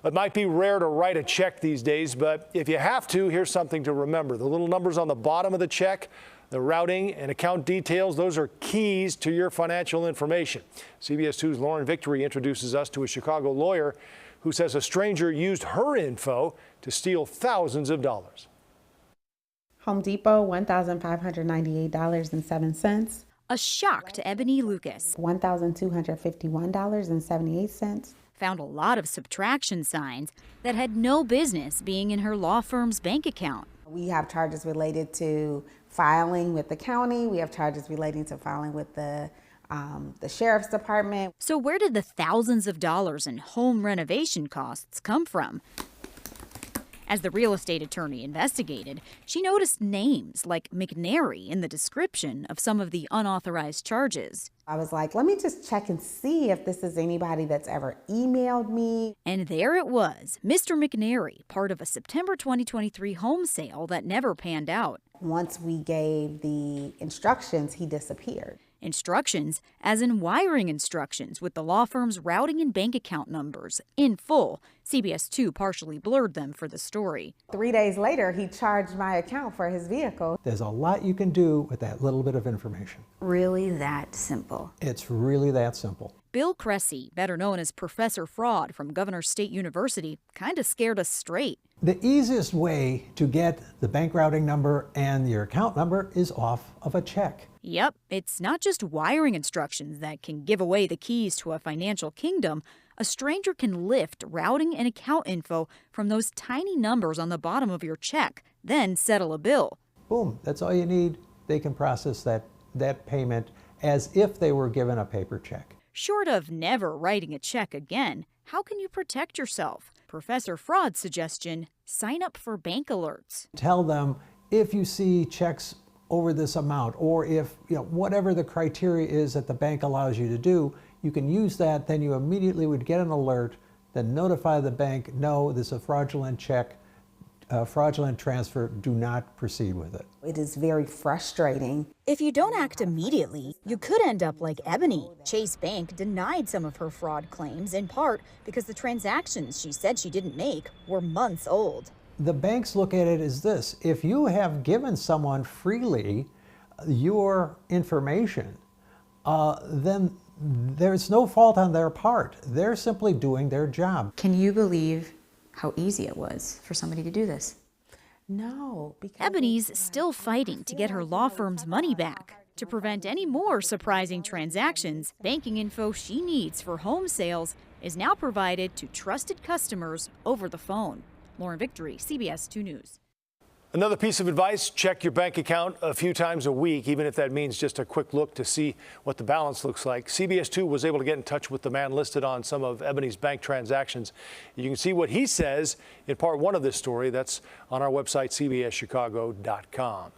It might be rare to write a check these days, but if you have to, here's something to remember. The little numbers on the bottom of the check, the routing and account details, those are keys to your financial information. CBS 2's Lauren Victory introduces us to a Chicago lawyer who says a stranger used her info to steal thousands of dollars. Home Depot, $1,598.07. A shock to Ebony Lucas. $1,251.78. Found a lot of subtraction signs that had no business being in her law firm's bank account. We have charges related to filing with the county. We have charges relating to filing with the sheriff's department. So where did the thousands of dollars in home renovation costs come from? As the real estate attorney investigated, she noticed names like McNary in the description of some of the unauthorized charges. I was like, let me just check and see if this is anybody that's ever emailed me. And there it was, Mr. McNary, part of a September 2023 home sale that never panned out. Once we gave the instructions, he disappeared. Instructions, as in wiring instructions with the law firm's routing and bank account numbers in full. CBS 2 partially blurred them for the story. 3 days later, he charged my account for his vehicle. There's a lot you can do with that little bit of information. Really that simple? It's really that simple. Bill Cressy, better known as Professor Fraud from Governor State University, kind of scared us straight. The easiest way to get the bank routing number and your account number is off of a check. Yep, it's not just wiring instructions that can give away the keys to a financial kingdom. A stranger can lift routing and account info from those tiny numbers on the bottom of your check, then settle a bill. Boom, that's all you need. They can process that payment as if they were given a paper check. Short of never writing a check again, how can you protect yourself? Professor Fraud's suggestion, sign up for bank alerts. Tell them if you see checks over this amount, or if, whatever the criteria is that the bank allows you to do, you can use that. Then you immediately would get an alert, then notify the bank, no, this is a fraudulent check, fraudulent transfer, do not proceed with it. It is very frustrating. If you don't act immediately, you could end up like Ebony. Chase Bank denied some of her fraud claims, in part because the transactions she said she didn't make were months old. The banks look at it as this: if you have given someone freely your information, then there's no fault on their part. They're simply doing their job. Can you believe how easy it was for somebody to do this? No. Ebony's still fighting to get her law firm's money back. To prevent any more surprising transactions, banking info she needs for home sales is now provided to trusted customers over the phone. Lauren Victory, CBS 2 News. Another piece of advice, check your bank account a few times a week, even if that means just a quick look to see what the balance looks like. CBS 2 was able to get in touch with the man listed on some of Ebony's bank transactions. You can see what he says in part one of this story. That's on our website, cbschicago.com.